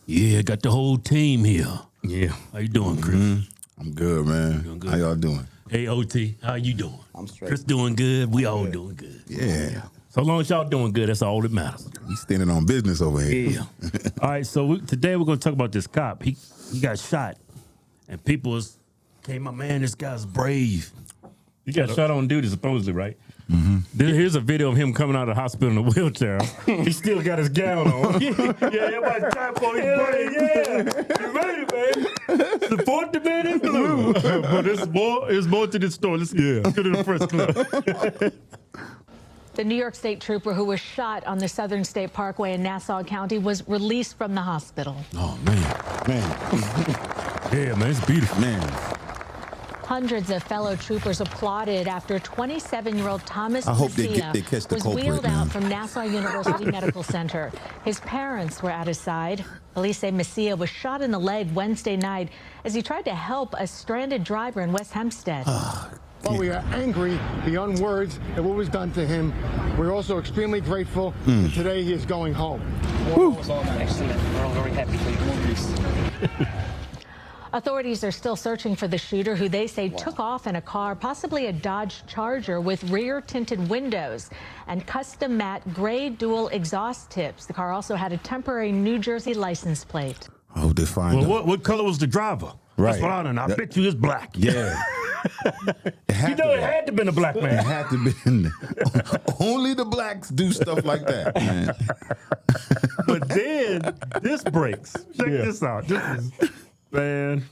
Yeah, got the whole team here. Yeah. How you doing, Chris? I'm good, man. Doing good. How y'all doing? Hey, OT, how you doing? I'm straight. Chris doing good. We all doing good. Yeah. So long as y'all doing good, that's all that matters. He's standing on business over here. Yeah. All right, so today we're going to talk about this cop. He got shot, and people was, okay, my man, this guy's brave. He got shot on duty, supposedly, right? Mm-hmm. Here's a video of him coming out of the hospital in a wheelchair. He still got his gown on. Yeah, everybody's trying for his brave. Yeah, you made it, man. Support the man in blue. But there's more to this story. Let's get to the first clip. The New York State trooper who was shot on the Southern State Parkway in Nassau County was released from the hospital. Oh, man. Yeah, man, it's beautiful. Man. Hundreds of fellow troopers applauded after 27-year-old Thomas I hope Messia they catch the was culprit, wheeled man. out from Nassau University Medical Center. His parents were at his side. Police say Messia was shot in the leg Wednesday night as he tried to help a stranded driver in West Hempstead. While we are angry beyond words at what was done to him, we're also extremely grateful that today he is going home. Excellent. We're all very happy for you. Authorities are still searching for the shooter, who they say took off in a car, possibly a Dodge Charger, with rear tinted windows and custom matte gray dual exhaust tips. The car also had a temporary New Jersey license plate. I hope they find him. Well, what color was the driver? Right. That's what I don't know. I bet you it's black. Yeah. It had It had to been a black It man. had to be. Only the blacks do stuff like that, man. But then this breaks. Check this out. This is, man.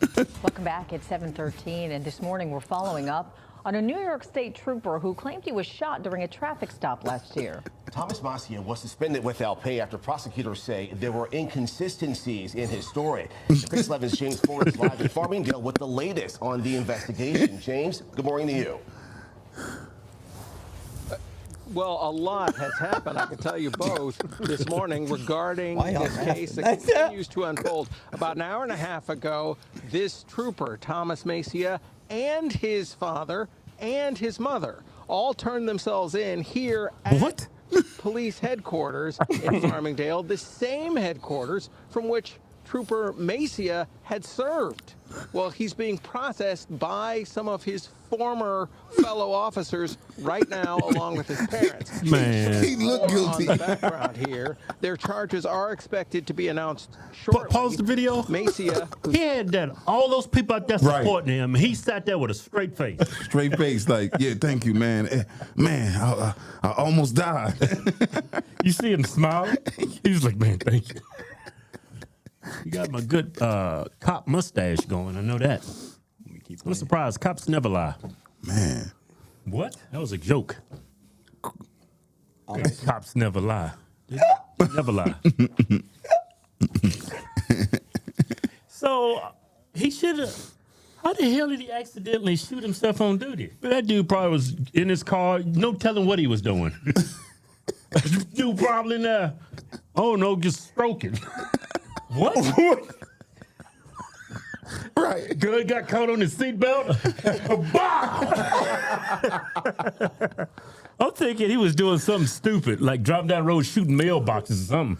Welcome back at 7:13, and this morning we're following up on a New York State trooper who claimed he was shot during a traffic stop last year. Thomas Messia was suspended without pay after prosecutors say there were inconsistencies in his story. Chris Levin's James Ford is live in Farmingdale with the latest on the investigation. James, good morning to you. Well, a lot has happened, I can tell you both, this morning regarding this case that continues to unfold. About an hour and a half ago, this trooper, Thomas Messia, and his father and his mother all turned themselves in here at police headquarters in Farmingdale, the same headquarters from which Trooper Messia had served. Well, he's being processed by some of his former fellow officers right now, along with his parents. Man. He looked guilty. On the background here, their charges are expected to be announced shortly. Pause the video. Messia. He had that. All those people out there supporting him. He sat there with a straight face. Straight face, like, yeah, thank you, man. Man, I almost died. You see him smiling? He was like, man, thank you. You got my good cop mustache going. I know that. I'm surprised. Cops never lie. Man. What? That was a joke. Cops never lie. Never lie. So he should have. How the hell did he accidentally shoot himself on duty? That dude probably was in his car. No telling what he was doing. Dude probably there. Oh no, just stroking. What? Right. Good got caught on his seatbelt. I'm thinking he was doing something stupid, like driving down the road shooting mailboxes or something.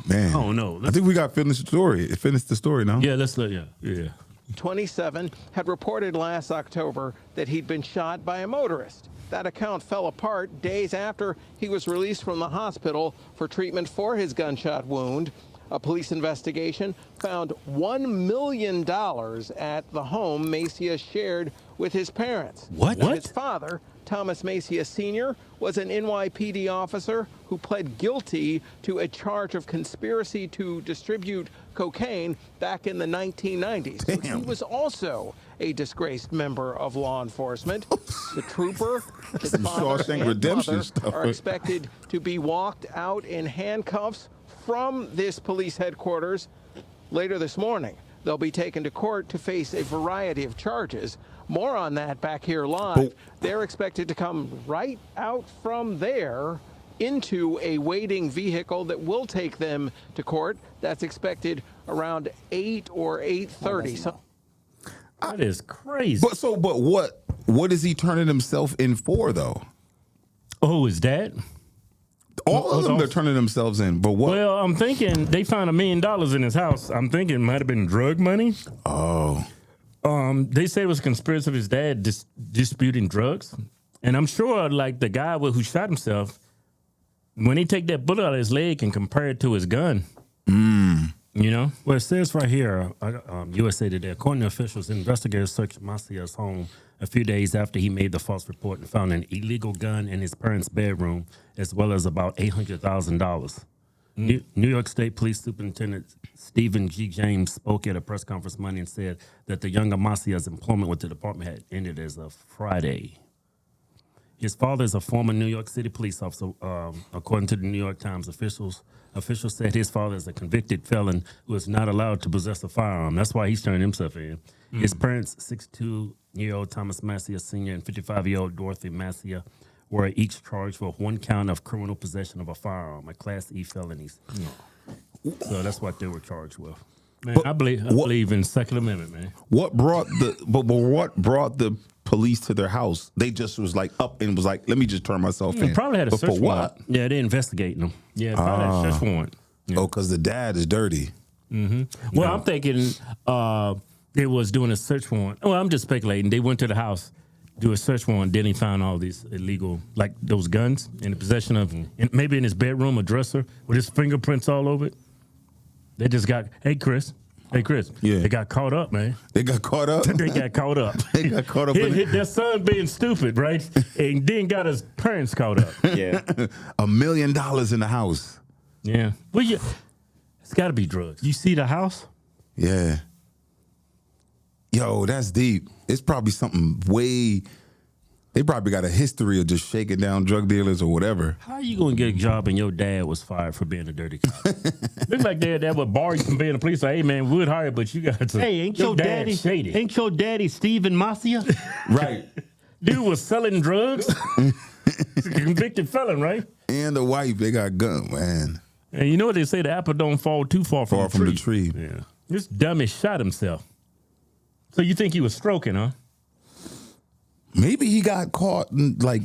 Man. I don't know. I think we got to finish the story. Finish the story now. Yeah, let's let yeah. 27, had reported last October that he'd been shot by a motorist. That account fell apart days after he was released from the hospital for treatment for his gunshot wound. A police investigation found $1 million at the home Messia shared with his parents. What? His father, Thomas Messia Sr., was an NYPD officer who pled guilty to a charge of conspiracy to distribute cocaine back in the 1990s. So he was also a disgraced member of law enforcement. The trooper, his father, Shawshank and Redemption mother stuff. are expected to be walked out in handcuffs from this police headquarters later this morning. They'll be taken to court to face a variety of charges. More on that back here live. They're expected to come right out from there into a waiting vehicle that will take them to court. That's expected around 8 or 8:30. So that is crazy. But what is he turning himself in for though? Oh, his dad? All of them, they're turning themselves in. But what? Well, I'm thinking they found $1 million in his house. I'm thinking it might have been drug money. Oh. They say it was a conspiracy of his dad disputing drugs. And I'm sure, like, the guy who shot himself, when he take that bullet out of his leg and compare it to his gun, you know? Well, it says right here, USA Today, according to officials, investigators searched Macia's home a few days after he made the false report and found an illegal gun in his parents' bedroom, as well as about $800,000. New York State Police Superintendent Stephen G. James spoke at a press conference Monday and said that the younger Macia's employment with the department had ended as of Friday. His father is a former New York City police officer. According to the New York Times, officials said his father is a convicted felon who is not allowed to possess a firearm. That's why he's turning himself in. His parents, 62-year-old Thomas Macia Sr. and 55-year-old Dorothy Macia, were each charged with 1 count of criminal possession of a firearm, a Class E felonies. So that's what they were charged with. Man, I believe in Second Amendment, man. What brought the police to their house? They just was like up and was like, let me just turn myself in. They probably had a search warrant. Yeah, they're investigating them. Yeah, probably had a search warrant. Yeah. Oh, because the dad is dirty. Well, I'm thinking they was doing a search warrant. Well, I'm just speculating. They went to the house, do a search warrant, then he found all these illegal, like those guns in the possession of, maybe in his bedroom, a dresser with his fingerprints all over it. They just got, hey, Chris. Yeah. They got caught up, man. They got caught up? They got caught up. They got caught up. Hit their son being stupid, right? And then got his parents caught up. Yeah. $1 million in the house. Yeah. Well, it's got to be drugs. You see the house? Yeah. Yo, that's deep. It's probably something way... They probably got a history of just shaking down drug dealers or whatever. How are you going to get a job and your dad was fired for being a dirty cop? Looks like that would bar you from being a police. Like, hey, man, we would hire, but you got to... Hey, ain't your daddy shady? Ain't your daddy Stephen Macia? Right. Dude was selling drugs. He's a convicted felon, right? And the wife, they got gun, man. And you know what they say, the apple don't fall too far from the tree. Yeah. This dummy shot himself. So you think he was stroking, huh? Maybe he got caught in like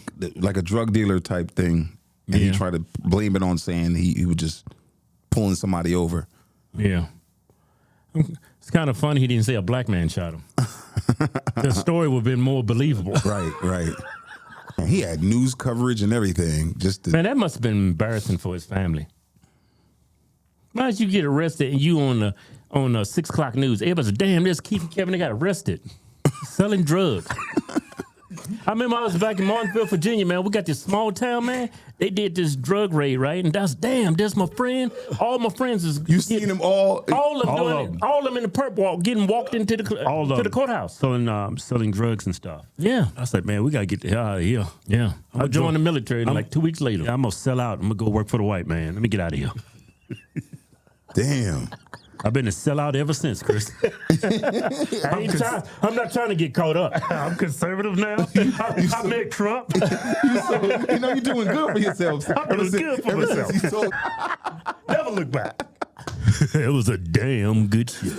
a drug dealer type thing, and he tried to blame it on saying he was just pulling somebody over. Yeah. It's kind of funny he didn't say a black man shot him. The story would have been more believable. Right. And he had news coverage and everything. Man, that must have been embarrassing for his family. Imagine you get arrested and you on the 6 o'clock news. Everybody's like, damn, this Keith and Kevin, they got arrested. Selling drugs. I remember I was back in Martinsville, Virginia, man. We got this small town, man. They did this drug raid, right? And that's there's my friend. All my friends is seen them all. All of them in the perp walk, getting walked into the courthouse, selling drugs and stuff. Yeah, I said, man, we gotta get the hell out of here. Yeah, I'm gonna join the military. Like 2 weeks later, I'm gonna sell out. I'm gonna go work for the white man. Let me get out of here. Damn. I've been a sellout ever since, Chris. I'm not trying to get caught up. I'm conservative now. I met Trump. You're doing good for yourself. I'm doing good for myself. Never look back. It was a damn good shit.